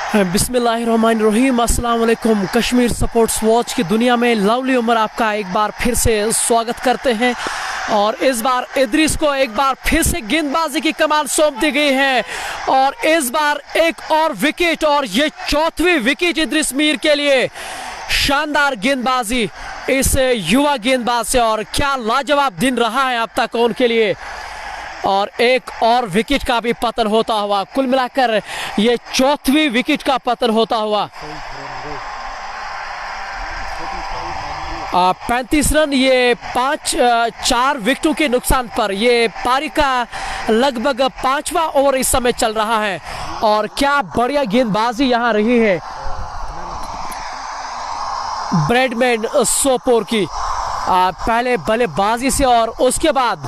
बिस्मिल्लाहिर्रहमानिर्रहीम। अस्सलाम वालेकुम। कश्मीर स्पोर्ट्स वॉच की दुनिया में लवली उमर आपका एक बार फिर से स्वागत करते हैं। और इस बार इद्रिस को एक बार फिर से गेंदबाजी की कमान सौंप दी गई है और इस बार एक और विकेट, और ये चौथी विकेट इद्रिस मीर के लिए। शानदार गेंदबाजी इस युवा गेंदबाज से, और क्या लाजवाब दिन रहा है अब तक उनके लिए। और एक और विकेट का भी पतन होता हुआ, कुल मिलाकर ये चौथी विकेट का पतन होता हुआ। 35 रन, ये 4 विकेटों के नुकसान पर ये पारी का लगभग 5वां ओवर इस समय चल रहा है। और क्या बढ़िया गेंदबाजी यहाँ रही है ब्रैडमैन सोपोर की। पहले बल्लेबाजी से और उसके बाद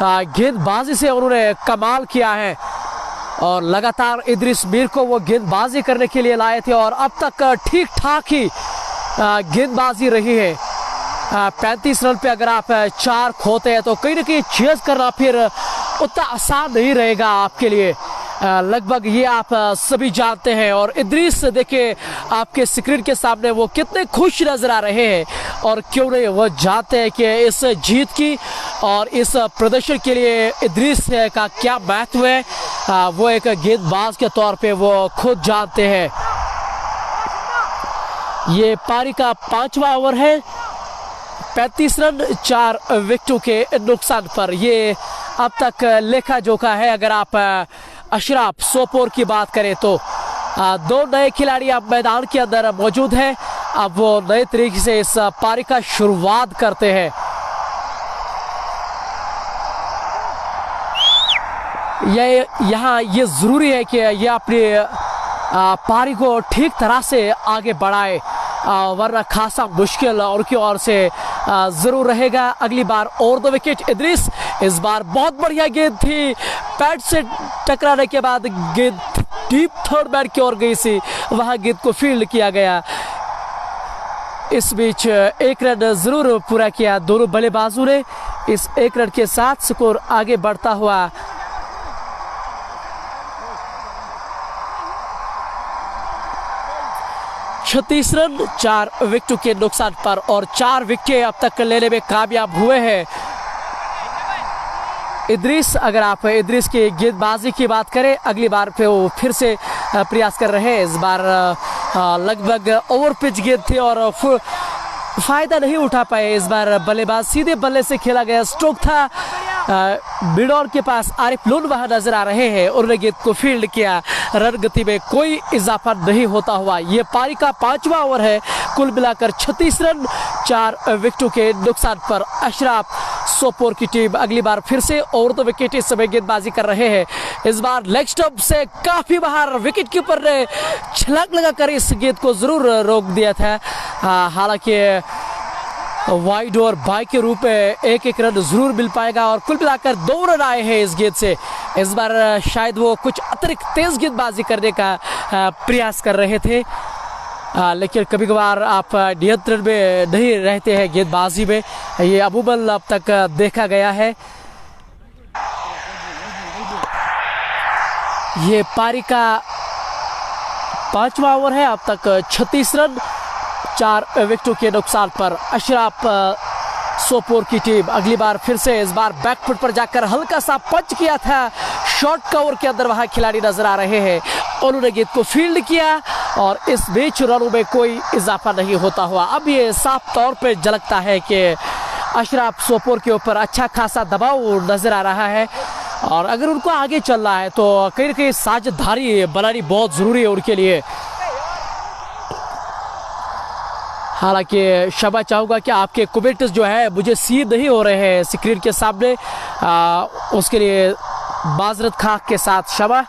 गेंदबाजी से उन्होंने कमाल किया है, और लगातार इद्रिस मीर को वो गेंदबाजी करने के लिए लाए थे और अब तक ठीक ठाक ही गेंदबाजी रही है। 35 रन पे अगर आप 4 खोते हैं तो कहीं ना कहीं चेज करना फिर उतना आसान नहीं रहेगा आपके लिए। लगभग ये आप सभी जानते हैं। और इद्रिस देखिए आपके स्क्रीन के सामने वो कितने खुश नजर आ रहे हैं, और क्यों नहीं, वो जानते हैं कि इस जीत की और इस प्रदर्शन के लिए इद्रिस का क्या महत्व है। वो एक गेंदबाज के तौर पे वो खुद जानते हैं। ये पारी का 5वां ओवर है। 35 रन 4 विकेटों के नुकसान पर ये अब तक लेखा जोखा है। अगर आप अशराफ सोपोर की बात करें तो 2 नए खिलाड़ी अब मैदान के अंदर मौजूद हैं। अब वो नए तरीके से इस पारी का शुरुआत करते हैं। यहाँ ये जरूरी है कि ये अपनी पारी को ठीक तरह से आगे बढ़ाए, वरना खासा मुश्किल उनकी ओर से जरूर रहेगा। अगली बार और 2 विकेट इद्रिस। इस बार बहुत बढ़िया गेंद थी, पैड से टकराने के बाद गेंद डीप थर्ड मैन की ओर गई सी, वहां गेंद को फील्ड किया गया। इस बीच 1 रन जरूर पूरा किया दोनों बल्लेबाजों ने। इस 1 रन के साथ स्कोर आगे बढ़ता हुआ 36 रन 4 विकेटों के नुकसान पर, और 4 विकेट अब तक लेने में कामयाब हुए हैं इद्रिस। अगर आप इद्रिस की गेंदबाजी की बात करें, अगली बार पे वो फिर से प्रयास कर रहे हैं। इस बार लगभग ओवर पिच गेंद थी और फायदा नहीं उठा पाए। इस बार बल्लेबाज सीधे बल्ले से खेला गया स्ट्रोक था। मिडोर के पास आरिफ लून वहां नजर आ रहे हैं, उन्होंने गेंद को फील्ड किया। रन गति में कोई इजाफा नहीं होता हुआ ये पारी का 5वां ओवर है। कुल मिलाकर 36 रन 4 विकेटों के नुकसान पर अशराफ सोपोर की टीम अगली बार फिर से और 2 विकेट इस समय गेंदबाजी कर रहे हैं। इस बार लेग स्टंप से काफी बाहर विकेट कीपर ने छलांग लगाकर इस गेंद को जरूर रोक दिया था। हालांकि वाइड और बाई के रूप में 1-1 रन जरूर मिल पाएगा, और कुल मिलाकर 2 रन आए हैं इस गेंद से। इस बार शायद वो कुछ अतिरिक्त तेज गेंदबाजी करने का प्रयास कर रहे थे, लेकिन कभी कभार आप नियंत्रण में नहीं रहते हैं गेंदबाजी में। ये अमूमन अब तक देखा गया है। ये पारी का 5वां ओवर है। अब तक 36 रन 4 विकेटों के नुकसान पर अशराफ सोपोर की टीम अगली बार फिर से। इस बार बैकफुट पर जाकर हल्का सा पंच किया था, शॉर्ट कवर के अंदर वहां खिलाड़ी नजर आ रहे हैं, उन्होंने गेंद को फील्ड किया, और इस बीच रनों में कोई इजाफा नहीं होता हुआ। अब ये साफ तौर पे झलकता है कि अशराफ सोपोर के ऊपर अच्छा खासा दबाव नजर आ रहा है, और अगर उनको आगे चलना है तो कहीं ना कहीं साझेदारी बनानी बहुत जरूरी है उनके लिए। हालांकि शबा चाहूँगा कि आपके कमेंट्स जो है मुझे सीध नहीं हो रहे हैं स्क्रीन के सामने, उसके लिए माजरत खाक के साथ शबा।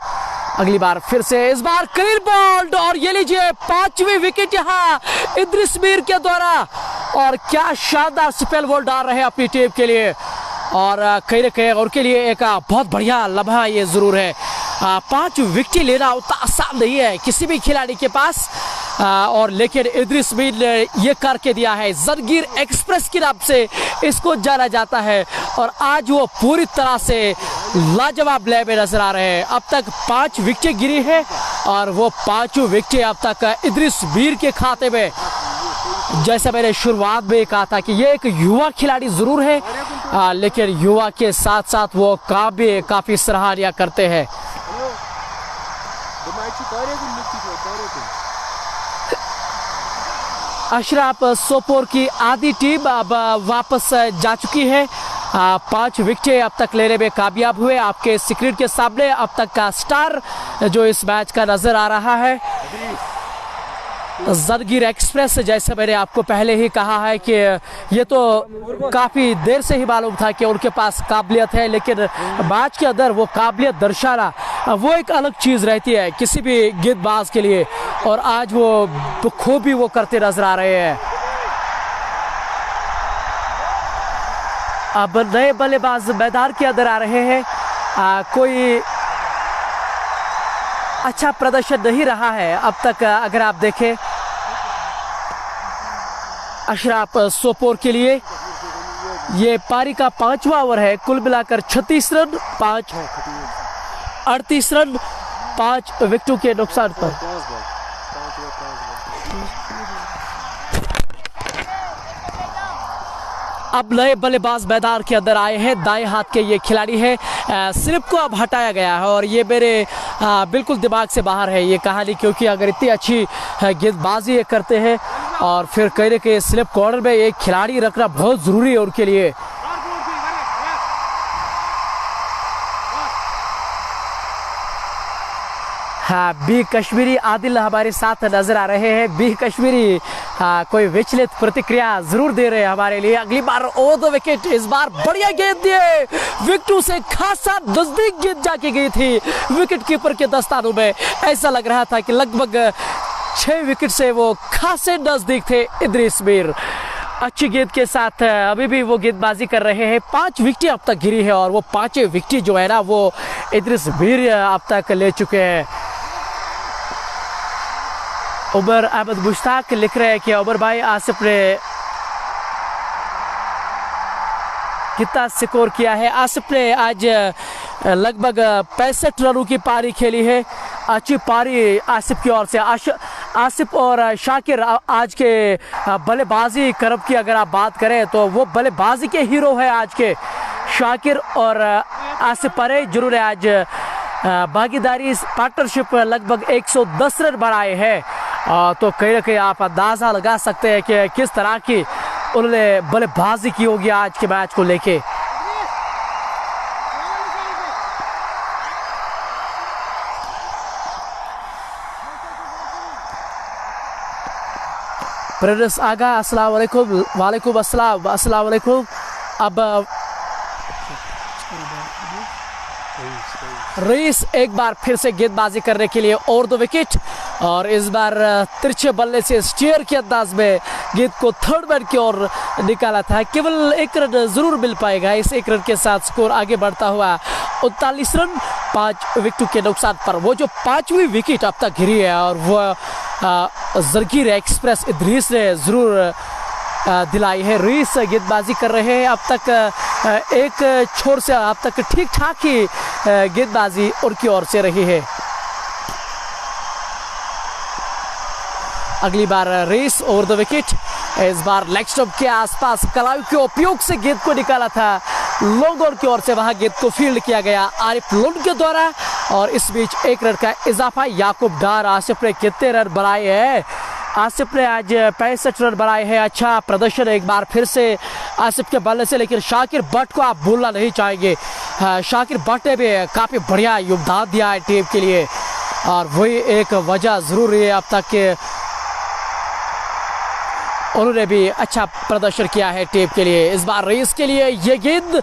अगली बार फिर से इस बार क्लीन बॉल, और ये लीजिए 5वीं विकेट यहाँ इद्रिस मीर के द्वारा, और क्या शानदार स्पेल बॉल डाल रहे हैं अपनी टीम के लिए, और कहीं ना कहीं उनके लिए एक बहुत बढ़िया लम्हा ये जरूर है। 5 विकेट लेना उतना आसान नहीं है किसी भी खिलाड़ी के पास, और लेकिन इद्रिस मीर ने ये करके दिया है। जंगीर एक्सप्रेस के नाम से इसको जाना जाता है, और आज वो पूरी तरह से लाजवाब लय में नजर आ रहे हैं। अब तक 5 विकेटें गिरी है और वो 5 विकेटें अब तक इद्रिस मीर के खाते में। जैसा मैंने शुरुआत में कहा था कि ये एक युवा खिलाड़ी जरूर है, लेकिन युवा के साथ साथ वो काफी सराहनीय करते हैं। अशरफ सोपोर की आधी टीम अब वापस जा चुकी है। 5 विकेटें अब तक लेने में कामयाब हुए। आपके स्क्रीन के सामने अब तक का स्टार जो इस मैच का नजर आ रहा है, जरगीर एक्सप्रेस। जैसे मैंने आपको पहले ही कहा है कि ये तो काफ़ी देर से ही मालूम था कि उनके पास काबिलियत है, लेकिन मैच के अंदर वो काबिलियत दर्शाना वो एक अलग चीज़ रहती है किसी भी गेंदबाज के लिए, और आज वो खूबी वो करते नजर आ रहे हैं। अब नए बल्लेबाज मैदान के अंदर आ रहे हैं। कोई अच्छा प्रदर्शन नहीं रहा है अब तक। अगर आप देखें अशरफ सोपोर के लिए ये पारी का 5वां ओवर है। कुल मिलाकर 36 रन 38 रन 5 विकेटों के नुकसान पर। अब नए बल्लेबाज मैदान के अंदर आए हैं। दाएं हाथ के ये खिलाड़ी है। स्लिप को अब हटाया गया है और ये मेरे बिल्कुल दिमाग से बाहर है ये कहानी, क्योंकि अगर इतनी अच्छी गेंदबाजी ये करते हैं और फिर कहीं ना कहीं स्लिप कॉर्नर में एक खिलाड़ी रखना बहुत ज़रूरी है उनके लिए। हाँ, बी कश्मीरी आदिल हमारे साथ नजर आ रहे हैं। बी कश्मीरी कोई विचलित प्रतिक्रिया जरूर दे रहे हैं हमारे लिए। अगली बार ओवर द विकेट, इस बार बढ़िया गेंद दिए, विकेटों से खासा नजदीक गेंद जाके गई थी विकेट कीपर के दस्तानों में। ऐसा लग रहा था कि लगभग 6 विकेट से वो खासे नजदीक थे इद्रिस मीर। अच्छी गेंद के साथ अभी भी वो गेंदबाजी कर रहे हैं। 5 विकेटें अब तक गिरी है और वो 5 विकेट जो है ना वो इद्रिस मीर अब तक ले चुके हैं। उमर अहमद मुश्ताक लिख रहे हैं कि उमर भाई आसिफ ने कितना स्कोर किया है। आसिफ ने आज लगभग 65 रनों की पारी खेली है। अच्छी पारी आसिफ की ओर से। आसिफ और शाकिर आज के बल्लेबाजी करब की अगर आप बात करें तो वो बल्लेबाजी के हीरो है आज के। शाकिर और आसिफ पर जरूर है आज भागीदारी पार्टनरशिप लगभग 110 रन बनाए हैं। तो कहीं ना कहीं आप अंदाज़ा लगा सकते हैं कि किस तरह की उन्होंने बल्लेबाजी की होगी आज के मैच को लेके। प्रेरस आगा अस्सलाम वालेकुम। वालेकुम अस्सलाम। अस्सलाम वालेकुम। अब रईस एक बार फिर से गेंदबाजी करने के लिए और 2 विकेट, और इस बार तिरछे बल्ले से स्टीयर के अंदाज में गेंद को थर्ड मैन की ओर निकाला था। केवल 1 रन जरूर मिल पाएगा। इस 1 रन के साथ स्कोर आगे बढ़ता हुआ 39 रन 5 विकेटों के नुकसान पर। वो जो 5वीं विकेट अब तक गिरी है और वह जरगीर एक्सप्रेस इद्रिस ने जरूर दिलाई है। रईस गेंदबाजी कर रहे हैं अब तक। एक छोर से अब तक ठीक ठाक ही गेंदबाजी उनकी ओर से रही है। अगली बार रेस ओवर द विकेट। इस बार लेग स्टंप के आसपास कलाई के उपयोग से गेंद को निकाला था लोगों की ओर से, वहां गेंद को फील्ड किया गया आरिफ लुंड के द्वारा। और इस बीच 1 रन का इजाफा याकूब डार। आसिफ ने कितने रन बनाए हैं? आसिफ ने आज 65 रन बनाए हैं। अच्छा प्रदर्शन एक बार फिर से आसिफ के बल्ले से, लेकिन शाकिर भट्ट को आप भूलना नहीं चाहेंगे। शाकिर भट्ट ने भी काफ़ी बढ़िया योगदान दिया है टीम के लिए, और वही एक वजह ज़रूर है अब तक के उन्होंने भी अच्छा प्रदर्शन किया है टीम के लिए। इस बार रेस के लिए ये गेंद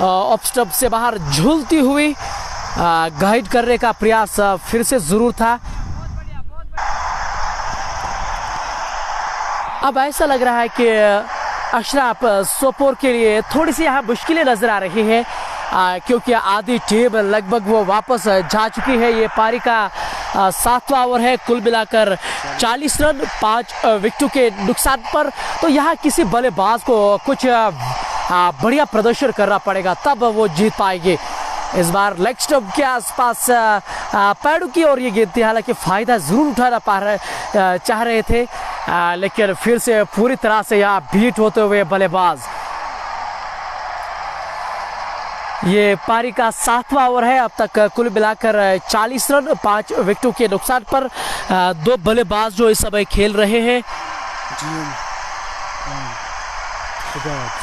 ऑफ स्टंप से बाहर झूलती हुई गाइड करने का प्रयास फिर से ज़रूर था। अब ऐसा लग रहा है कि अशरफ सोपोर के लिए थोड़ी सी यहाँ मुश्किलें नज़र आ रही है, क्योंकि आधी टीम लगभग वो वापस जा चुकी है। ये पारी का 7वां ओवर है। कुल मिलाकर 40 रन 5 विकेटों के नुकसान पर। तो यहाँ किसी बल्लेबाज को कुछ बढ़िया प्रदर्शन करना पड़ेगा, तब वो जीत पाएंगे। इस बार लेग स्टंप के आसपास पैडों की और ये गेंद थी। हालांकि फ़ायदा ज़रूर उठाना चाह रहे थे, लेकिन फिर से पूरी तरह से यहाँ बीट होते हुए बल्लेबाज। ये पारी का 7वां ओवर है। अब तक कुल मिलाकर 40 रन 5 विकेटों के नुकसान पर 2 बल्लेबाज जो इस समय खेल रहे हैं,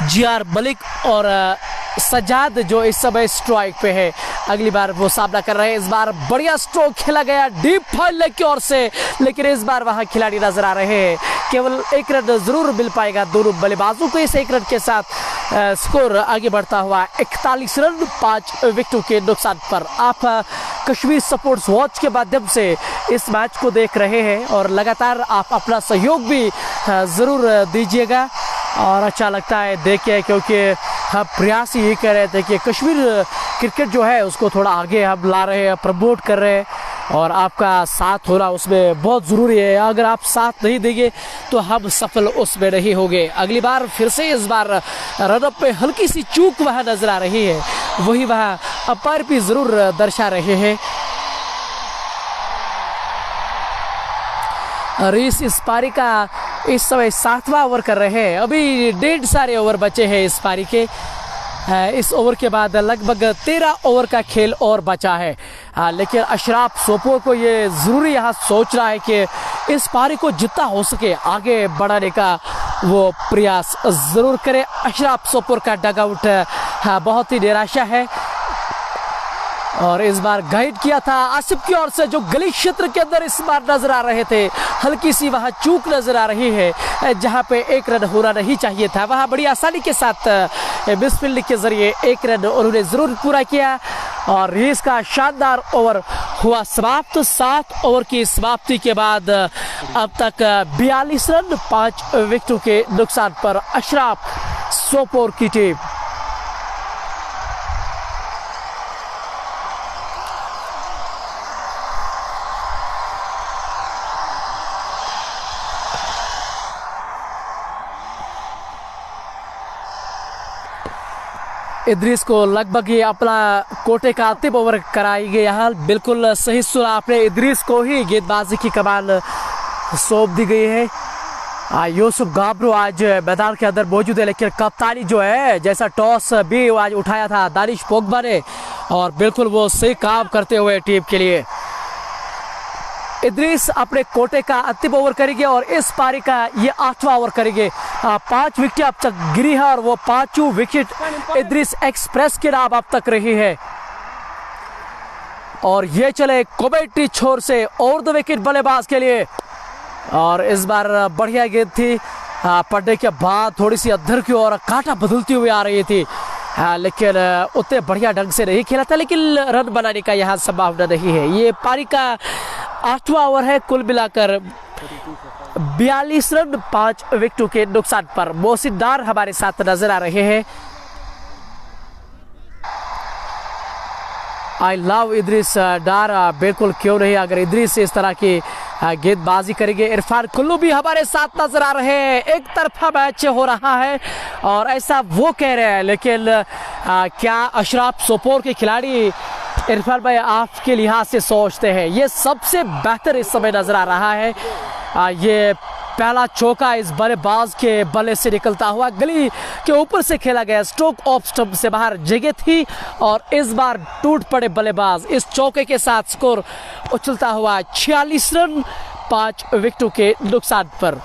GR मलिक और सजाद जो इस समय स्ट्राइक पे है। अगली बार वो सामना कर रहे हैं। इस बार बढ़िया स्ट्रोक खेला गया डीप फाइल लेग की ओर से, लेकिन इस बार वहां खिलाड़ी नजर आ रहे हैं। केवल 1 रन जरूर मिल पाएगा दोनों बल्लेबाजों को। इस 1 रन के साथ स्कोर आगे बढ़ता हुआ 41 रन 5 विकेटों के नुकसान पर। आप कश्मीर स्पोर्ट्स वॉच के माध्यम से इस मैच को देख रहे हैं और लगातार आप अपना सहयोग भी ज़रूर दीजिएगा और अच्छा लगता है देख के, क्योंकि हम प्रयास यही कर रहे थे कि कश्मीर क्रिकेट जो है उसको थोड़ा आगे हम ला रहे हैं, प्रमोट कर रहे हैं और आपका साथ होना उसमें बहुत ज़रूरी है। अगर आप साथ नहीं देंगे तो हम सफल उसमें नहीं होंगे। अगली बार फिर से इस बार रनअप पे हल्की सी चूक वहाँ नज़र आ रही है, वही वहाँ अंपायर भी ज़रूर दर्शा रहे हैं। रीस इस पारी का इस समय 7वां ओवर कर रहे हैं। अभी 1.5 सारे ओवर बचे हैं इस पारी के। इस ओवर के बाद लगभग 13 ओवर का खेल और बचा है। लेकिन अशराफ सोपोर को ये ज़रूरी यहाँ सोच रहा है कि इस पारी को जितना हो सके आगे बढ़ाने का वो प्रयास ज़रूर करे। अशराफ सोपोर का डगआउट बहुत ही निराशा है और इस बार गाइड किया था आसिफ की ओर से, जो गली क्षेत्र के अंदर इस बार नजर आ रहे थे। हल्की सी वहां चूक नजर आ रही है, जहां पे 1 रन होना नहीं चाहिए था, वहां बड़ी आसानी के साथ मिस फील्डिंग के जरिए 1 रन उन्होंने जरूर पूरा किया और रीस का शानदार ओवर हुआ समाप्त। 7 ओवर की समाप्ति के बाद अब तक 42 रन 5 विकेटों के नुकसान पर अशराफ सोपोर की टीम। इद्रिस को लगभग ये अपना कोटे का अंतिम ओवर कराई गई। यहाँ बिल्कुल सही सुना आपने, इद्रिस को ही गेंदबाजी की कमान सौंप दी गई है। यूसुफ गाबरू आज मैदान के अंदर मौजूद है, लेकिन कप्तानी जो है, जैसा टॉस भी आज उठाया था दानिश पोगबा ने, और बिल्कुल वो सही काम करते हुए टीम के लिए। इद्रिस अपने कोटे का अंतिम ओवर करेंगे और इस पारी का ये 8वां ओवर करेंगे। 5 विकेट अब तक गिरी है और वो 5 विकेट इद्रिस एक्सप्रेस के नाम अब तक रही है। और ये चले कमेंट्री छोर से और 2 विकेट बल्लेबाज के लिए। और इस बार बढ़िया गेंद थी, पड़ने के बाद थोड़ी सी अद्धर की ओर कांटा बदलती हुई आ रही थी, लेकिन उतने बढ़िया ढंग से नहीं खेला था, लेकिन रन बनाने का यहाँ संभावना नहीं है। ये पारी का 8वां ओवर है। कुल मिलाकर 42 रन 5 विकेटों के नुकसान पर मोहसिन डार हमारे साथ नजर आ रहे हैं। आई लव इद्रिस डार, बिल्कुल क्यों नहीं, अगर इद्रिस इस तरह की गेंदबाजी करेंगे। इरफान कुल्लू भी हमारे साथ नजर आ रहे हैं। एक तरफा मैच हो रहा है और ऐसा वो कह रहे हैं, लेकिन क्या अशराफ सोपोर के खिलाड़ी इरफान भाई आपके लिहाज से सोचते हैं ये सबसे बेहतर इस समय नजर आ रहा है? ये पहला चौका इस बल्लेबाज के बल्ले से निकलता हुआ गली के ऊपर से खेला गया, स्ट्रोक ऑफ स्टंप से बाहर जगह थी और इस बार टूट पड़े बल्लेबाज। इस चौके के साथ स्कोर उछलता हुआ 46 रन 5 विकेटों के नुकसान पर।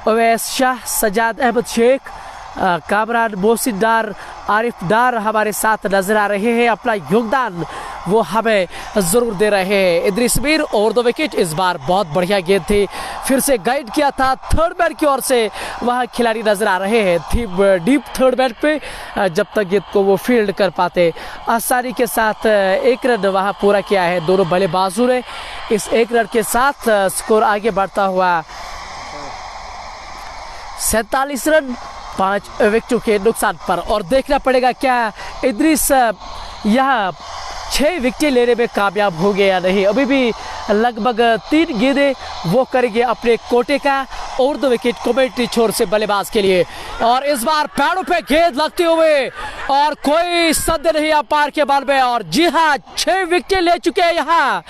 अवैस शाह, सजाद अहमद शेख, कामरान, मोहसिन डार, आरिफ डार हमारे साथ नजर आ रहे हैं। अपना योगदान वो हमें ज़रूर दे रहे हैं। इद्रिस मीर और 2 विकेट। इस बार बहुत बढ़िया गेंद थी, फिर से गाइड किया था थर्ड मैन की ओर से, वहाँ खिलाड़ी नजर आ रहे हैं डीप थर्ड मैन पे, जब तक गेंद को वो फील्ड कर पाते। आसानी के साथ 1 रन वहाँ पूरा किया है दोनों बल्लेबाजों ने। इस 1 रन के साथ स्कोर आगे बढ़ता हुआ 47 रन 5 विकेटों के नुकसान पर। और देखना पड़ेगा क्या इद्रिस यहाँ 6 विकेट लेने में कामयाब हो गए या नहीं। अभी भी लगभग 3 गेंदें वो करेंगे अपने कोटे का ओवर द विकेट कमेंट्री छोर से बल्लेबाज के लिए। और इस बार पैरों पे गेंद लगते हुए और कोई सद नहीं अंपायर के बल में। और जी हाँ, 6 विकेट ले चुके हैं यहाँ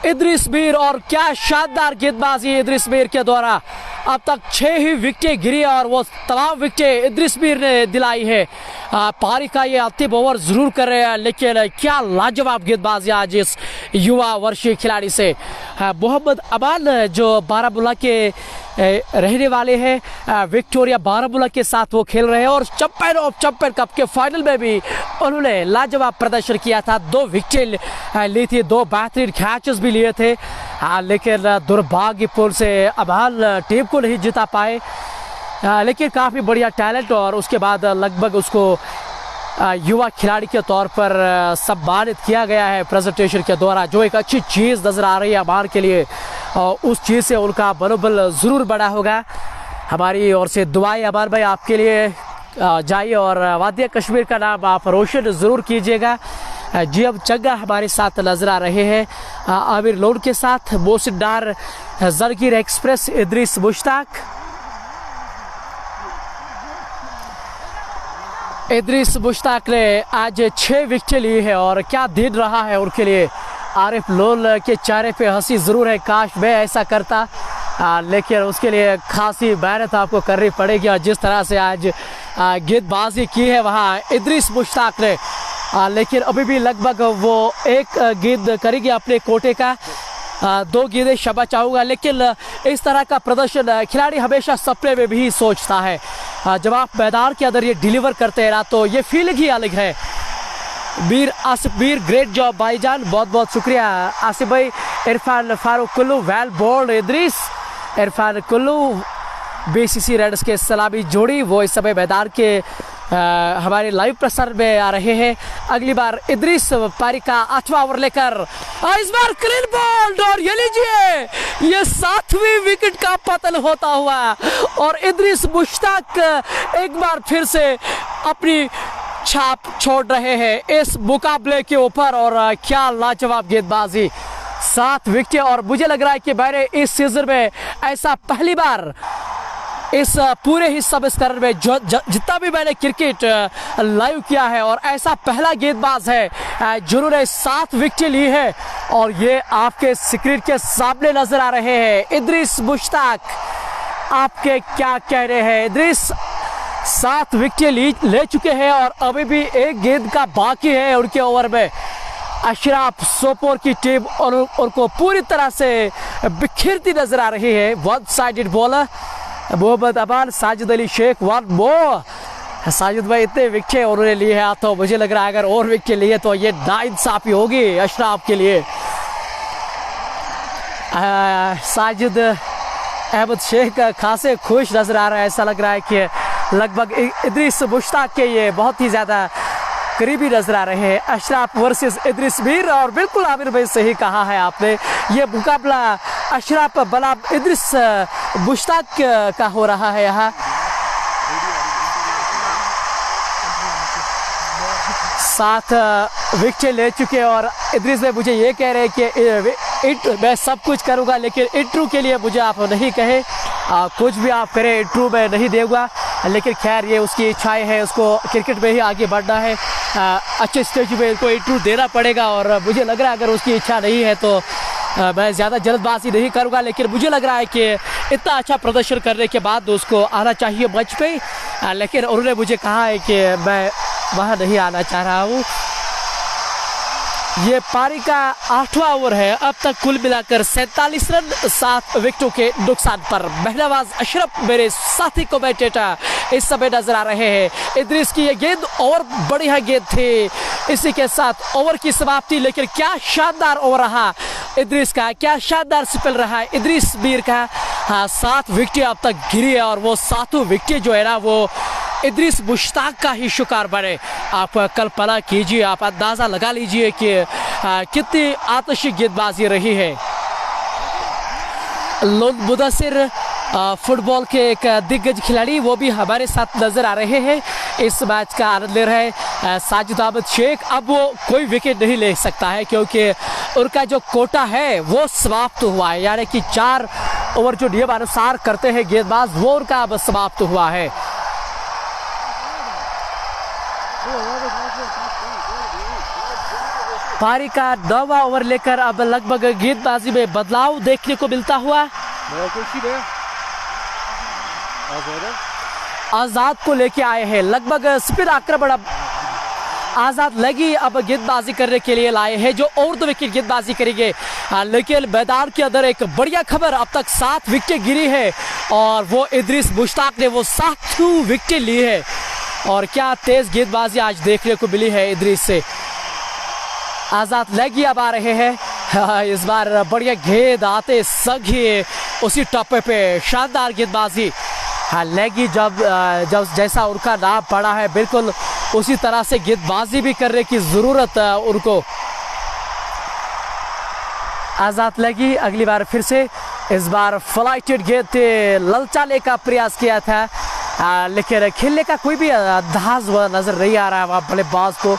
इद्रिस मीर। और क्या शानदार गेंदबाजी इद्रिस मीर के द्वारा। अब तक 6 ही विकेटें गिरी और वो तमाम विकेटें इद्रिस मीर ने दिलाई है। पारी का ये अंतिम ओवर जरूर कर रहे हैं, लेकिन क्या लाजवाब गेंदबाजी आज इस युवा वर्षीय खिलाड़ी से। मोहम्मद अमान जो बारामूला के रहने वाले हैं, विक्टोरिया बारामूला के साथ वो खेल रहे हैं और चैंपियन ऑफ चैंपियन कप के फाइनल में भी उन्होंने लाजवाब प्रदर्शन किया था। 2 विकेट ली थी, 2 बेहतरीन कैचेस भी लिए थे, लेकिन दुर्भाग्यपूर्ण से अमान टीम को नहीं जिता पाए। लेकिन काफ़ी बढ़िया टैलेंट और उसके बाद लगभग उसको युवा खिलाड़ी के तौर पर सम्मानित किया गया है प्रेजेंटेशन के द्वारा, जो एक अच्छी चीज़ नज़र आ रही है अमान के लिए। और उस चीज़ से उनका मनोबल ज़रूर बड़ा होगा। हमारी ओर से दुआएं अमान भाई आपके लिए जाइए और वादिया कश्मीर का नाम आप रोशन ज़रूर कीजिएगा। जी अब चंगा हमारे साथ नजर आ रहे हैं आमिर लोन के साथ, मोहसिन डार, जरगीर एक्सप्रेस, इद्रिस मुश्ताक। इद्रिस मुश्ताक ने आज 6 विकेट ली है और क्या दिन रहा है उनके लिए। आरिफ लोन के चेहरे पे हंसी ज़रूर है, काश मैं ऐसा करता, लेकिन उसके लिए खासी मेहनत आपको करनी पड़ेगी। और जिस तरह से आज गेंदबाजी की है वहाँ इद्रिस मुश्ताक ने, लेकिन अभी भी लगभग वो 1 गेंद करेगी अपने कोटे का, 2 गेंदें शबा चाहूँगा। लेकिन इस तरह का प्रदर्शन खिलाड़ी हमेशा सपने में भी सोचता है। जब आप मैदान के अंदर ये डिलीवर करते हैं ना, तो ये फीलिंग ही अलग है। मीर आसिफ मीर, ग्रेट जॉब भाईजान, बहुत बहुत शुक्रिया आसिफ भाई। Irfan Farooq Kullu, well bowled Idris. Irfan Kullu BCC Reds के सलामी जोड़ी, वो इस समय मैदान के हमारे लाइव प्रसारण में आ रहे हैं। अगली बार इद्रिस पारी का 8वां ओवर लेकर इस बार क्लीन बॉल्ड, और ये लीजिए ये 7वीं विकेट का पतन होता हुआ और इद्रिस मुश्ताक एक बार फिर से अपनी छाप छोड़ रहे हैं इस मुकाबले के ऊपर। और क्या लाजवाब गेंदबाजी, 7 विकेट। और मुझे लग रहा है कि मैंने इस सीजन में ऐसा पहली बार इस पूरे ही सब स्तर में जितना भी मैंने क्रिकेट लाइव किया है, और ऐसा पहला गेंदबाज है जिन्होंने 7 विकेट ली है। और ये आपके स्क्रीन के सामने नजर आ रहे हैं इद्रिस मुश्ताक। आपके क्या कह रहे हैं? इद्रिस 7 विकेट ले चुके हैं और अभी भी 1 गेंद का बाकी है उनके ओवर में। अशराफ सोपोर की टीम उनको पूरी तरह से बिखेरती नजर आ रही है। 1 साइडेड बॉलर मोहम्मद अमान, साजिद अली शेख, 1 मोर। साजिद भाई इतने विकेट उन्होंने लिए हैं, तो मुझे लग रहा है अगर और विकेट लिए तो ये नाइंसाफी होगी अशराफ के लिए। साजिद अहमद शेख खासे खुश नजर आ रहा है। ऐसा लग रहा है कि लगभग इद्रिस मुश्ताक के ये बहुत ही ज़्यादा करीबी नजर आ रहे हैं। अशराफ वर्सेस इद्रिस मीर, और बिल्कुल आमिर भाई सही कहा है आपने, ये मुकाबला अशराफ बनाम इद्रिस मुश्ताक का हो रहा है। यहाँ 7 विकेट ले चुके और इद्रिस भाई मुझे ये कह रहे हैं कि मैं सब कुछ करूँगा, लेकिन इंट्रू के लिए मुझे आप नहीं कहे, कुछ भी आप करें इंट्रू में नहीं देगा। लेकिन खैर ये उसकी इच्छाएं हैं, उसको क्रिकेट में ही आगे बढ़ना है, अच्छे स्टेज पे इसको इंट्रू देना पड़ेगा। और मुझे लग रहा है अगर उसकी इच्छा नहीं है तो मैं ज़्यादा जल्दबाजी नहीं करूँगा, लेकिन मुझे लग रहा है कि इतना अच्छा प्रदर्शन करने के बाद उसको आना चाहिए मंच पे। लेकिन उन्होंने मुझे कहा है कि मैं वहाँ नहीं आना चाह रहा हूँ। ये पारी का 8वां ओवर है। अब तक कुल मिलाकर 47 रन 7 विकेटों के नुकसान पर। महनावाज अशरफ मेरे साथी कमेंटेटर इस समय नजर आ रहे हैं। इद्रिस की ये गेंद और बढ़िया गेंद थी, इसी के साथ ओवर की समाप्ति। लेकिन क्या शानदार ओवर रहा इद्रिस का, क्या शानदार स्पेल रहा इद्रिस मीर का। हाँ, 7 विकेट अब तक गिरी है और वो 7 विकेट जो है ना वो इद्रिस मुश्ताक का ही शिकार बने। आप कल्पना कीजिए, आप अंदाज़ा लगा लीजिए कि कितनी आतशी गेंदबाजी रही है। लोन मुदस्सिर फुटबॉल के एक दिग्गज खिलाड़ी, वो भी हमारे साथ नजर आ रहे हैं, इस मैच का आनंद ले रहे हैं। साजिद अहमद शेख अब वो कोई विकेट नहीं ले सकता है क्योंकि उनका जो कोटा है वो समाप्त हुआ है, यानी कि 4 ओवर जो नियमानुसार करते हैं गेंदबाज वो उनका अब समाप्त हुआ है। पारी का 9वां ओवर लेकर अब लगभग गेंदबाजी में बदलाव देखने को मिलता हुआ। आजाद को लेके आए हैं, लगभग स्पिन आक्रमण अब आजाद लगी अब गेंदबाजी करने के लिए लाए हैं, जो और 2 विकेट गेंदबाजी करेंगे। लेकिन मैदान के अंदर एक बढ़िया खबर, अब तक 7 विकेट गिरी है और वो इद्रिस मुश्ताक ने वो 7 विकेट ली है। और क्या तेज गेंदबाजी आज देखने को मिली है इद्रिस से। आजाद लेगी अब आ रहे हैं, इस बार बढ़िया गेंद आते सभी उसी टप्पे पे शानदार गेंदबाजी। लेगी जब जैसा उनका नाम पड़ा है बिल्कुल उसी तरह से गेंदबाजी भी करने की जरूरत उनको। आजाद लेगी अगली बार फिर से, इस बार फ्लाइटेड गेंद ललचाने का प्रयास किया था, लेकिन खेलने का कोई भी अंदाज नजर नहीं आ रहा है वहाँ बल्लेबाज को।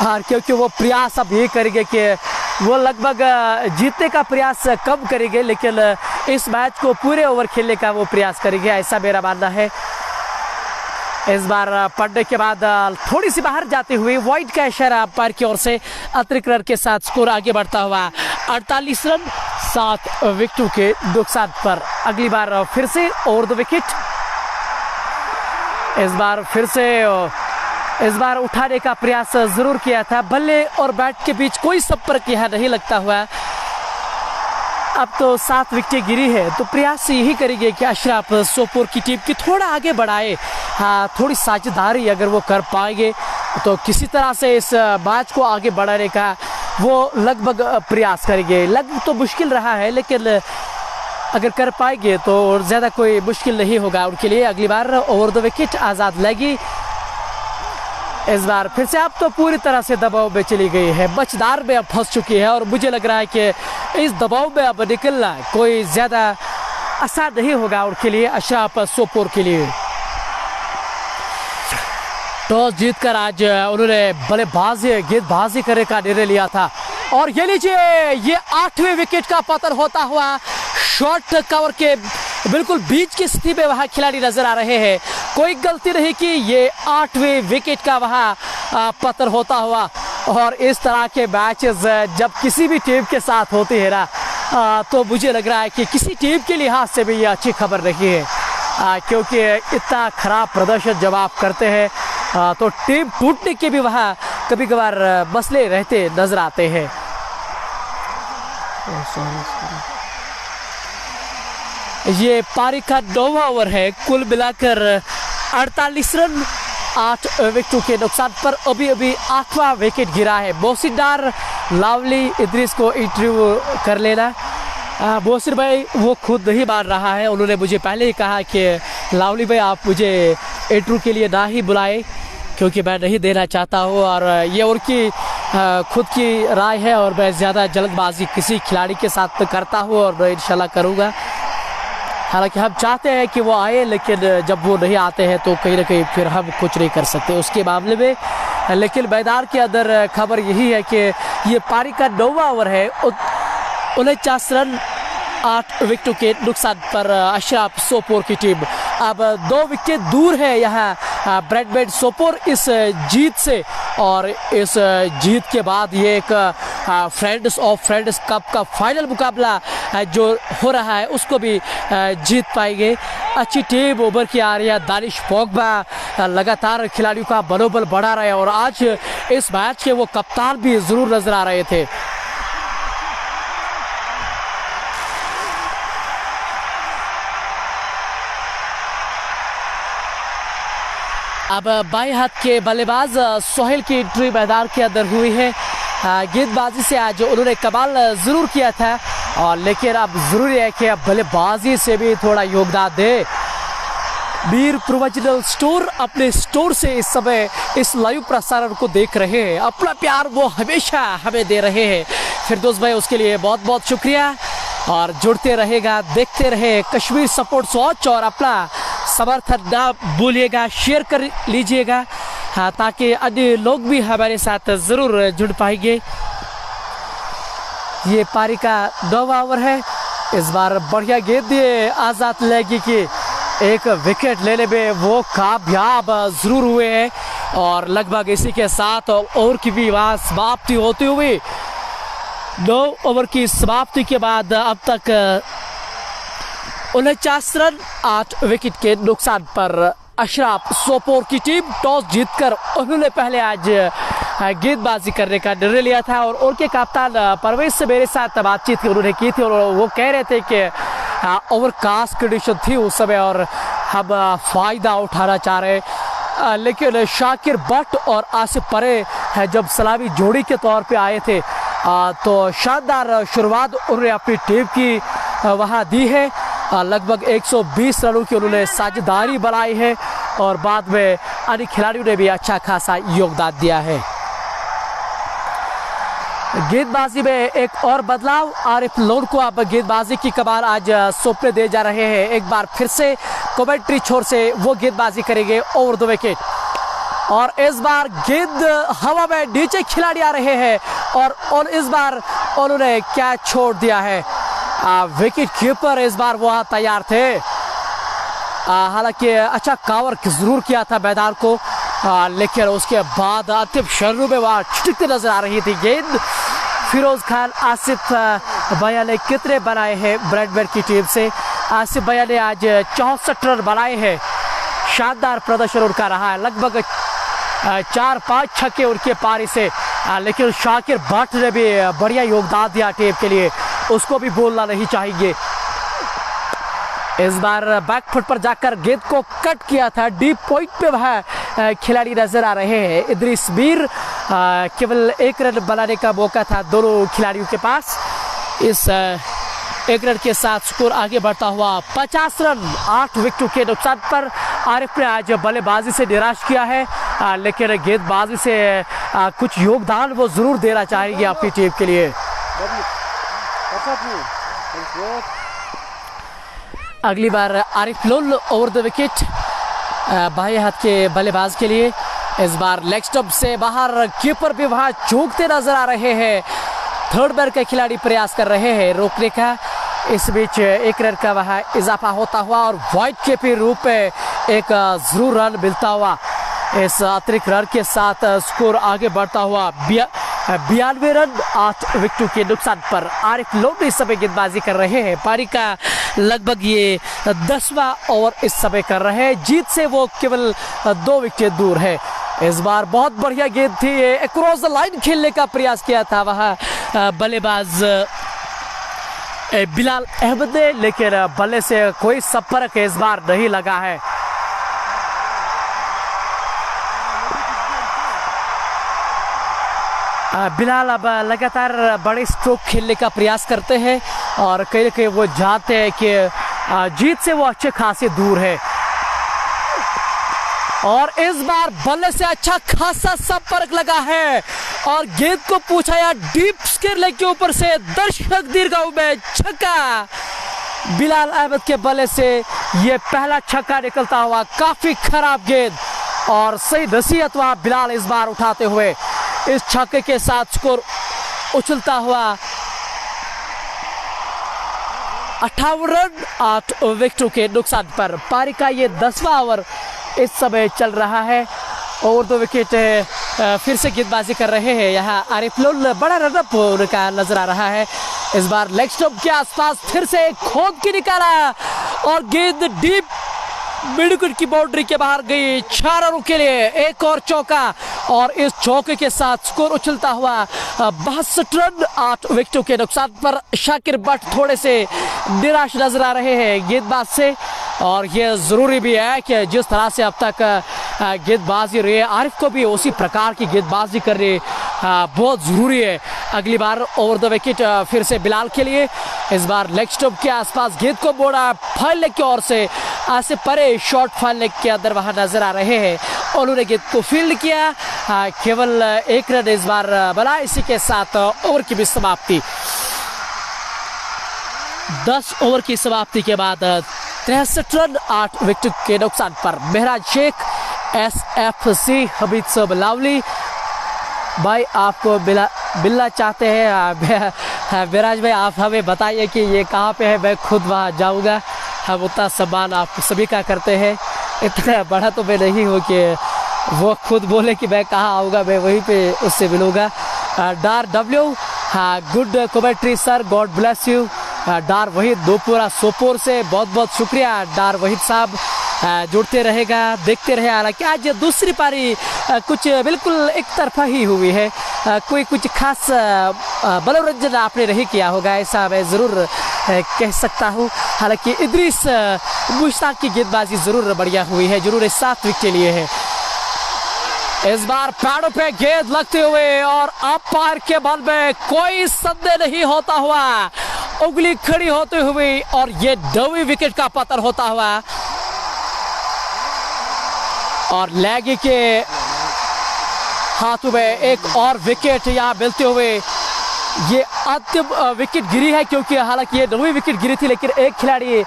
क्योंकि वो प्रयास अब ये करेंगे कि वो लगभग जीतने का प्रयास कम करेंगे, लेकिन इस मैच को पूरे ओवर खेलने का वो प्रयास करेंगे, ऐसा मेरा मानना है। इस बार पढ़ने के बाद थोड़ी सी बाहर जाते हुए वाइड का इशारा अंपायर की ओर से, अतिरिक्त रन के साथ स्कोर आगे बढ़ता हुआ 48 रन 7 विकेटों के नुकसान पर। अगली बार फिर से और 2 विकेट, इस बार उठाने का प्रयास जरूर किया था। बल्ले और बैट के बीच कोई संपर्क यह नहीं लगता हुआ। अब तो 7 विकेटें गिरी है, तो प्रयास यही करेंगे कि अशरफ सोपोर की टीम की थोड़ा आगे बढ़ाए। थोड़ी साझेदारी अगर वो कर पाएंगे तो किसी तरह से इस मैच को आगे बढ़ाने का वो लगभग प्रयास करेंगे। लग तो मुश्किल रहा है, लेकिन अगर कर पाएंगे तो ज़्यादा कोई मुश्किल नहीं होगा उनके लिए। अगली बार ओवर 2 विकेट आज़ाद लेगी। इस बार फिर से अब तो पूरी तरह से दबाव में चली गई है, बचदार में अब फंस चुकी है और मुझे लग रहा है कि इस दबाव में अब निकलना कोई ज़्यादा आसान नहीं होगा उनके लिए, अशरफ सोपोर के लिए। टॉस जीतकर आज उन्होंने गेंदबाजी करने का निर्णय लिया था और ये लीजिए ये 8वें विकेट का पतन होता हुआ। शॉर्ट कवर के बिल्कुल बीच की स्थिति में वहाँ खिलाड़ी नजर आ रहे हैं, कोई गलती नहीं कि ये 8वें विकेट का वहाँ पतन होता हुआ। और इस तरह के मैचेस जब किसी भी टीम के साथ होते हैं ना, तो मुझे लग रहा है कि किसी टीम के लिहाज से भी ये अच्छी खबर नहीं है, क्योंकि इतना खराब प्रदर्शन जब आप करते हैं तो टीम टूटने के भी वहाँ कभी कभार मसले रहते नजर आते हैं। ये पारी का 9वां ओवर है, कुल मिलाकर 48 रन 8 विकेटों के नुकसान पर अभी 8वां विकेट गिरा है। मोहसिन लावली इद्रिस को इंटरव्यू कर लेना। मोहसिन भाई वो खुद नहीं मान रहा है, उन्होंने मुझे पहले ही कहा कि लावली भाई आप मुझे इंटरव्यू के लिए ना ही बुलाए क्योंकि मैं नहीं देना चाहता हूँ, और ये उनकी खुद की राय है और मैं ज़्यादा जल्दबाजी किसी खिलाड़ी के साथ करता हूँ और मैं इंशाल्लाह करूँगा। हालांकि हम चाहते हैं कि वो आए, लेकिन जब वो नहीं आते हैं तो कहीं ना कहीं फिर हम कुछ नहीं कर सकते उसके मामले में। लेकिन मैदान के अंदर खबर यही है कि ये पारी का 9वां ओवर है, 49 रन 8 विकेटों के नुकसान पर अशरफ सोपोर की टीम अब 2 विकेट दूर है यहाँ ब्रैडमैन सोपोर इस जीत से। और इस जीत के बाद ये एक फ्रेंड्स ऑफ फ्रेंड्स कप का फाइनल मुकाबला जो हो रहा है उसको भी जीत पाएंगे। अच्छी टीम उभर के आ रही है, दानिश पोगबा लगातार खिलाड़ियों का मनोबल बढ़ा रहे हैं और आज इस मैच के वो कप्तान भी जरूर नजर आ रहे थे। अब बाएं हाथ के बल्लेबाज सोहेल की एंट्री मैदान के अंदर हुई है। गेंदबाजी से आज उन्होंने कमाल ज़रूर किया था, और लेकिन अब ज़रूरी है कि अब बल्लेबाजी से भी थोड़ा योगदान दे। मीर प्रोविजनल स्टोर अपने स्टोर से इस समय इस लाइव प्रसारण को देख रहे हैं, अपना प्यार वो हमेशा हमें दे रहे हैं। फिरदौस भाई उसके लिए बहुत बहुत शुक्रिया, और जुड़ते रहेगा, देखते रहे कश्मीर सपोर्ट्स वॉच, और अपना समर्थन ना भूलिएगा, शेयर कर लीजिएगा ताकि अन्य लोग भी हमारे साथ ज़रूर जुड़ पाएंगे। ये पारी का 9वां ओवर है, इस बार बढ़िया गेंद दिए आज़ाद लेगी की एक विकेट लेने में वो कामयाब जरूर हुए हैं और लगभग इसी के साथ ओवर की भी वहाँ समाप्ति होती हुई 9 ओवर की समाप्ति के बाद अब तक 49 रन 8 विकेट के नुकसान पर अशराफ सोपोर की टीम टॉस जीतकर उन्होंने पहले आज गेंदबाजी करने का निर्णय लिया था और उनके कप्तान परवेज से मेरे साथ बातचीत उन्होंने की थी और वो कह रहे थे कि ओवरकास्ट कंडीशन थी उस समय और हम फ़ायदा उठाना चाह रहे लेकिन शाकिर बट और आसिफ परे जब सलामी जोड़ी के तौर पे आए थे तो शानदार शुरुआत उन्होंने अपनी टीम की वहाँ दी है। लगभग 120 रनों की उन्होंने साझेदारी बनाई है और बाद में अन्य खिलाड़ियों ने भी अच्छा खासा योगदान दिया है। गेंदबाजी में एक और बदलाव, आरिफ लोन को अब गेंदबाजी की कमान आज सौंपने दे जा रहे हैं। एक बार फिर से कमेंट्री छोर से वो गेंदबाजी करेंगे ओवर द विकेट और इस बार गेंद हवा में नीचे खिलाड़ी आ रहे हैं और इस बार उन्होंने क्या छोड़ दिया है। विकेट कीपर इस बार वहाँ तैयार थे, हालांकि अच्छा कवर जरूर किया था मैदान को लेकिन उसके बाद अंतिम शर्रों में वहाँ छिटकती नजर आ रही थी गेंद। फिरोज खान आसिफ भैया ने कितने बनाए हैं ब्रेडमैन की टीम से? आसिफ भैया ने आज 64 रन बनाए हैं, शानदार प्रदर्शन उनका रहा है, लगभग 4-5 छक्के उनके पारी से लेकिन शाकिर भट्ट ने भी बढ़िया योगदान दिया टीम के लिए, उसको भी बोलना नहीं चाहिए। इस बार बैक फुट पर जाकर गेंद को कट किया था, डीप पॉइंट पे वह खिलाड़ी नजर आ रहे हैं। इदरीस मीर केवल 1 रन बनाने का मौका था दोनों खिलाड़ियों के पास। इस 1 रन के साथ स्कोर आगे बढ़ता हुआ 50 रन 8 विकेटों के नुकसान पर। आरिफ ने आज बल्लेबाजी से निराश किया है लेकिन गेंदबाजी से कुछ योगदान वो जरूर देना चाहेंगे अपनी टीम के लिए। अगली बार Arif Lone over the wicket बाएं हाथ के बल्लेबाज के लिए। इस बार लेग स्टंप से बाहर, कीपर भी वहां चूकते नजर आ रहे हैं। थर्ड बैर के खिलाड़ी प्रयास कर रहे हैं रोकने का, इस बीच 1 रन का वहां इजाफा होता हुआ और वाइड के भी रूप में एक जरूर रन मिलता हुआ। इस अतिरिक्त रन के साथ स्कोर आगे बढ़ता हुआ 92 रन 8 विकेटों के नुकसान पर। आरिफ लोन इस समय गेंदबाजी कर रहे हैं, पारी का लगभग ये 10वां ओवर इस समय कर रहे हैं। जीत से वो केवल 2 विकेट दूर है। इस बार बहुत बढ़िया गेंद थी, अक्रॉस द लाइन खेलने का प्रयास किया था वहाँ बल्लेबाज बिलाल अहमद ने लेकिन बल्ले से कोई संपर्क इस बार नहीं लगा है। बिलाल अब लगातार बड़े स्ट्रोक खेलने का प्रयास करते हैं और कहीं ना कहीं वो जानते हैं कि जीत से वो अच्छे खासे दूर है और इस बार बल्ले से अच्छा खासा संपर्क लगा है और गेंद को पूछा या डीप स्केर के ऊपर से दर्शक दीर्घायु में छक्का। बिलाल अहमद के बल्ले से ये पहला छक्का निकलता हुआ, काफी खराब गेंद और सही नसीहत वहां बिलाल इस बार उठाते हुए इस छक्के के साथ स्कोर उछलता हुआ 58 रन 8 विकेटों के नुकसान पर। पारी का ये 10वां ओवर इस समय चल रहा है। ओवर द विकेट फिर से गेंदबाजी कर रहे हैं यहाँ आरिफ लोन, बड़ा रनअप उनका नजर आ रहा है। इस बार लेग स्टंप के आसपास फिर से खोद के निकाला और गेंद डीप मिड विकेट की बाउंड्री के बाहर गई। 4 रनों के लिए एक और चौका और इस चौके के साथ स्कोर उछलता हुआ 62 रन 8 विकेटों के नुकसान पर। शाकिर बट थोड़े से निराश नजर आ रहे हैं गेंदबाज से और ये जरूरी भी है कि जिस तरह से अब तक गेंदबाजी रही है आरिफ को भी उसी प्रकार की गेंदबाजी करनी बहुत ज़रूरी है। अगली बार ओवर द विकेट फिर से बिलाल के लिए। इस बार लेग स्टंप के आसपास गेंद को मोड़ा, फाइन लेग की ओर से आसिफ परे शॉर्ट फाइन लेग के अंदर वहां नजर आ रहे हैं। उन्होंने गेंद को फील्ड किया, केवल 1 रन इस बार बना। इसी के साथ ओवर की भी समाप्ति। 10 ओवर की समाप्ति के बाद 63 रन 8 विकेट के नुकसान पर। मेहराज शेख, SFC हबीब सब लावली, भाई आपको मिलना चाहते हैं विराज भाई, आप हमें बताइए कि ये कहाँ पे है, मैं खुद वहाँ जाऊँगा। हम उतना सम्मान आप सभी का करते हैं, इतना बड़ा तो मैं नहीं हूँ कि वो खुद बोले कि मैं कहाँ आऊँगा, मैं वहीं पे उससे मिलूँगा। डार डब्ल्यू, हाँ good commentary sir, god bless you. Dar Waheed Dopura Sopore से बहुत बहुत शुक्रिया डार वहीद साहब, जुड़ते रहेगा, देखते रहे। हालांकि आज दूसरी पारी कुछ बिल्कुल एक तरफा ही हुई है, कोई कुछ खास मनोरंजन आपने नहीं किया होगा, ऐसा मैं ज़रूर कह सकता हूँ। हालांकि इदरीस मुश्ताक की गेंदबाजी ज़रूर बढ़िया हुई है, जरूर 7 विकेट लिए है। इस बार पैडों पे गेंद लगते हुए और अंपायर के बल में कोई संदेह नहीं होता हुआ, उंगली खड़ी होते हुए और ये 9वीं विकेट का पतन होता हुआ और लैगी के हाथों में एक और विकेट यहाँ मिलते हुए ये अंतिम विकेट गिरी है, क्योंकि हालांकि ये 9वीं विकेट गिरी थी, लेकिन एक खिलाड़ी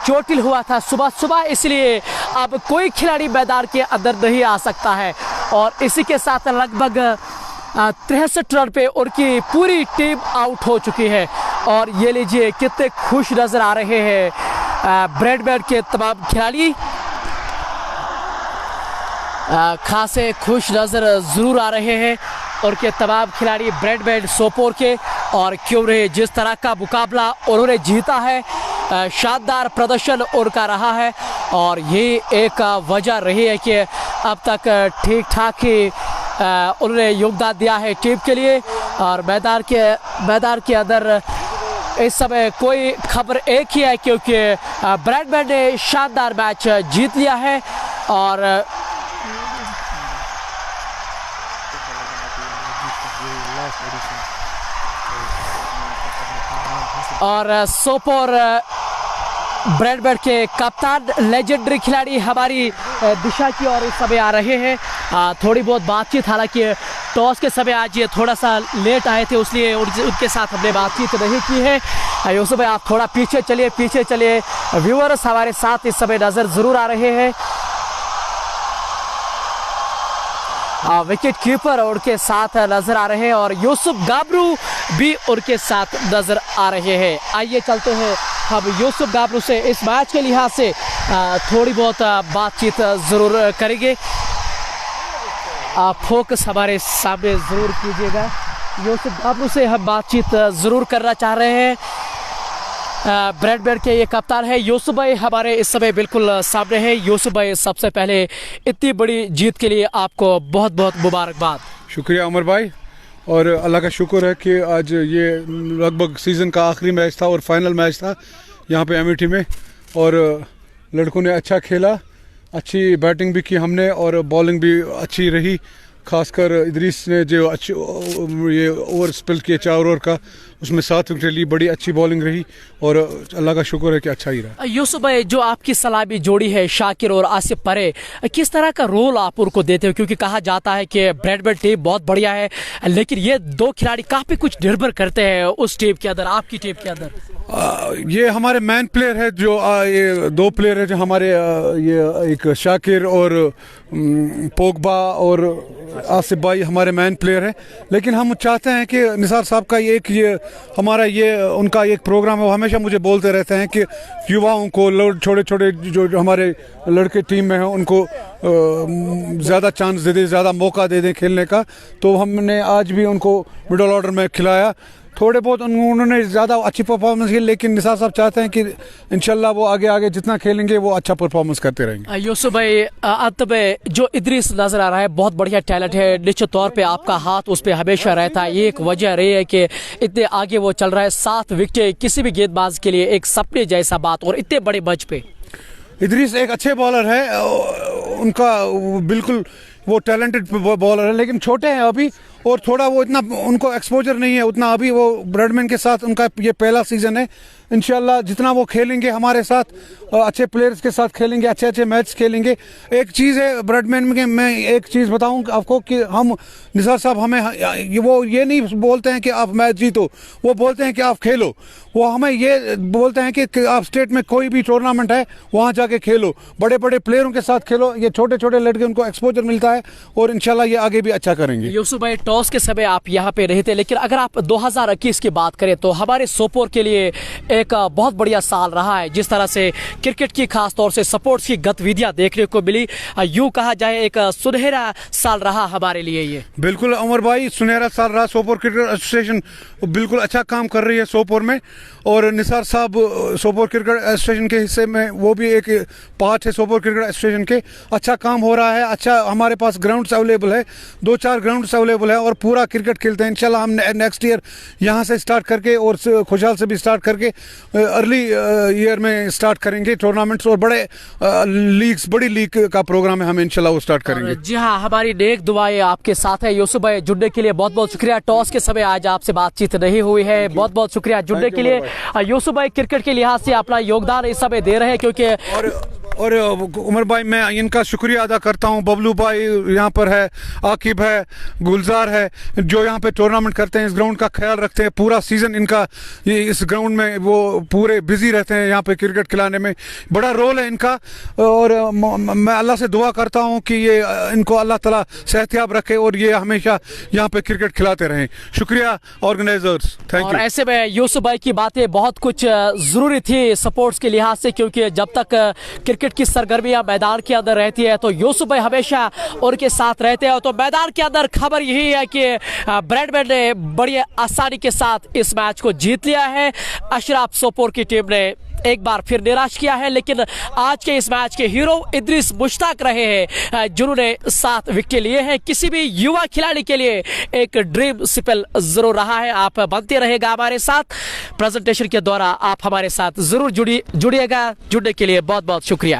चोटिल हुआ था सुबह, इसलिए अब कोई खिलाड़ी मैदान के अंदर नहीं आ सकता है। और इसी के साथ लगभग 63 रन पे उनकी पूरी टीम आउट हो चुकी है। और ये लीजिए कितने खुश नजर आ रहे हैं ब्रेडमैन के तमाम खिलाड़ी, खासे खुश नजर ज़रूर आ रहे हैं और के तमाम खिलाड़ी ब्रेडमैन सोपोर के। और क्यों रहे जिस तरह का मुकाबला उन्होंने जीता है, शानदार प्रदर्शन उनका रहा है और ये एक वजह रही है कि अब तक ठीक ठाक ही उन्होंने योगदान दिया है टीम के लिए। और मैदान के अंदर इस समय कोई खबर एक ही है, क्योंकि ब्रेडमैन ने शानदार मैच जीत लिया है और सोपोर ब्रेडमैन के कप्तान लेजेंडरी खिलाड़ी हमारी दिशा की ओर इस समय आ रहे हैं। थोड़ी बहुत बातचीत, हालांकि टॉस के समय आज ये थोड़ा सा लेट आए थे, इसलिए उनके साथ हमने बातचीत नहीं की है। यूसुफ भाई आप थोड़ा पीछे चलिए, व्यूअर्स हमारे साथ इस समय नज़र ज़रूर आ रहे हैं। विकेट कीपर उनके साथ नजर आ रहे हैं और यूसुफ गाबरू भी उनके साथ नजर आ रहे हैं। आइए चलते हैं हम यूसुफ गाबरू से इस मैच के लिहाज से थोड़ी बहुत बातचीत ज़रूर करेंगे। फोकस हमारे सामने ज़रूर कीजिएगा। यूसुफ गाबरू से हम बातचीत ज़रूर करना चाह रहे हैं। ब्रेडमैन के ये कप्तान है यूसुफ भाई, हमारे इस समय बिल्कुल सामने है। यूसुफ भाई सबसे पहले इतनी बड़ी जीत के लिए आपको बहुत बहुत मुबारकबाद। शुक्रिया अमर भाई, और अल्लाह का शुक्र है कि आज ये लगभग सीज़न का आखिरी मैच था और फाइनल मैच था यहाँ पे अमेठी में, और लड़कों ने अच्छा खेला, अच्छी बैटिंग भी की हमने और बॉलिंग भी अच्छी रही। खासकर इदरीस ने जो अच्छी ये ओवर स्पिल किए 4 ओवर का, उसमें 7 विकेट ली, बड़ी अच्छी बॉलिंग रही और अल्लाह का शुक्र है कि अच्छा ही रहा। यूसुफ भाई जो आपकी सलामी जोड़ी है शाकिर और आसिफ परे, किस तरह का रोल आप उनको देते हो? क्योंकि कहा जाता है कि ब्रेडमैन टीम बहुत बढ़िया है, लेकिन ये 2 खिलाड़ी काफ़ी कुछ निर्भर करते हैं उस टीम के अंदर, आपकी टीम के अंदर। ये हमारे मैन प्लेयर है, जो ये 2 प्लेयर है जो हमारे ये एक शाकिर और पोगबा और आसिफ भाई हमारे मैन प्लेयर है। लेकिन हम चाहते हैं कि निसार साहब का ये हमारा ये उनका एक प्रोग्राम है, वो हमेशा मुझे बोलते रहते हैं कि युवाओं को, छोटे जो हमारे लड़के टीम में हैं उनको ज़्यादा चांस दे दें, ज़्यादा मौका दे दें खेलने का। तो हमने आज भी उनको मिडल ऑर्डर में खिलाया। थोड़े बहुत उन्होंने ज़्यादा अच्छी परफॉर्मेंस की, लेकिन निसार साहब चाहते हैं कि इंशाल्लाह वो आगे जितना खेलेंगे वो अच्छा परफॉर्मेंस करते रहेंगे। यूसुफ भाई अंत में जो इदरीस नजर आ रहा है, बहुत बढ़िया टैलेंट है, निश्चित तौर पे आपका हाथ उस पर हमेशा रहता है। ये एक वजह रही है कि इतने आगे वो चल रहा है। 7 विकेट किसी भी गेंदबाज के लिए एक सपने जैसा बात, और इतने बड़े मंच पे। इदरीस एक अच्छे बॉलर है, उनका बिल्कुल वो टैलेंटेड बॉलर है, लेकिन छोटे हैं अभी और थोड़ा वो इतना उनको एक्सपोजर नहीं है उतना। अभी वो ब्रेडमैन के साथ उनका ये पहला सीज़न है। इंशाल्लाह जितना वो खेलेंगे हमारे साथ, अच्छे प्लेयर्स के साथ खेलेंगे, अच्छे मैच खेलेंगे। एक चीज़ है ब्रेडमैन में, मैं एक चीज़ बताऊं आपको कि हम निसार साहब हमें वो ये नहीं बोलते हैं कि आप मैच जीतो, वो बोलते हैं कि आप खेलो। वो हमें ये बोलते हैं कि आप स्टेट में कोई भी टूर्नामेंट है वहाँ जाके खेलो, बड़े प्लेयरों के साथ खेलो। ये छोटे लड़के, उनको एक्सपोजर मिलता है और इंशाल्लाह ये आगे भी अच्छा करेंगे। यूसुफ भाई टॉस के समय आप यहाँ पे रहे थे, लेकिन अगर आप 2021 की बात करें तो हमारे सोपोर के लिए एक बहुत बढ़िया साल रहा है। जिस तरह से क्रिकेट की खास तौर से स्पोर्ट्स की गतिविधियां देखने को मिली, यूं कहा जाए एक सुनहरा साल रहा हमारे लिए ये। बिल्कुल उमर भाई, सुनहरा साल रहा। सोपोर क्रिकेट एसोसिएशन बिल्कुल अच्छा काम कर रही है सोपोर में, और निसार साहब सोपोर क्रिकेट एसोसिएशन के हिस्से में वो भी एक पार्ट है सोपोर क्रिकेट एसोसिएशन के। अच्छा काम हो रहा है, अच्छा हमारे पास ग्राउंड्स अवेलेबल है, 2-4 ग्राउंड्स अवेलेबल है और पूरा क्रिकेट खेलते हैं। इंशाल्लाह हम नेक्स्ट ईयर यहाँ से स्टार्ट करके और खुशहाल से भी स्टार्ट करके अर्ली ईयर में स्टार्ट करेंगे टूर्नामेंट्स, और बड़े लीग्स, बड़ी लीग का प्रोग्राम है, हम इंशाल्लाह वो स्टार्ट करेंगे। जी हाँ, हमारी नेक दुआएं आपके साथ है। यूसुफ भाई जुड़ने के लिए बहुत बहुत शुक्रिया। टॉस के समय आज आपसे बातचीत नहीं हुई है, बहुत बहुत शुक्रिया जुड़ने के लिए। यूसुफ भाई क्रिकेट के लिहाज से अपना योगदान इस समय दे रहे हैं, क्योंकि और उमर भाई मैं इनका शुक्रिया अदा करता हूँ। बबलू भाई यहाँ पर है, आकिब है, गुलजार है, जो यहाँ पे टूर्नामेंट करते हैं, इस ग्राउंड का ख्याल रखते हैं। पूरा सीज़न इनका ये इस ग्राउंड में वो पूरे बिजी रहते हैं, यहाँ पे क्रिकेट खिलाने में बड़ा रोल है इनका। और मैं अल्लाह से दुआ करता हूँ कि ये इनको अल्लाह ताला सेहतयाब रखे और ये हमेशा यहाँ पे क्रिकेट खिलाते रहें। शुक्रिया ऑर्गेनाइजर्स, थैंक यू। और ऐसे में यूसुफ भाई की बातें बहुत कुछ ज़रूरी थी स्पोर्ट्स के लिहाज से, क्योंकि जब तक क्रिकेट की सरगर्मियां मैदान के अंदर रहती है तो यूसुफ भाई हमेशा उनके साथ रहते हैं। तो मैदान के अंदर खबर यही है कि ब्रैडमैन ने बड़ी आसानी के साथ इस मैच को जीत लिया है। अशराफ सोपोर की टीम ने एक बार फिर निराश किया है, लेकिन आज के इस मैच के हीरो इद्रिस मुश्ताक रहे हैं, जिन्होंने 7 विकेट लिए हैं। किसी भी युवा खिलाड़ी के लिए एक ड्रीम स्पेल जरूर रहा है। आप बनते रहेगा हमारे साथ, प्रेजेंटेशन के द्वारा आप हमारे साथ जरूर जुड़िएगा। जुड़ने के लिए बहुत बहुत शुक्रिया।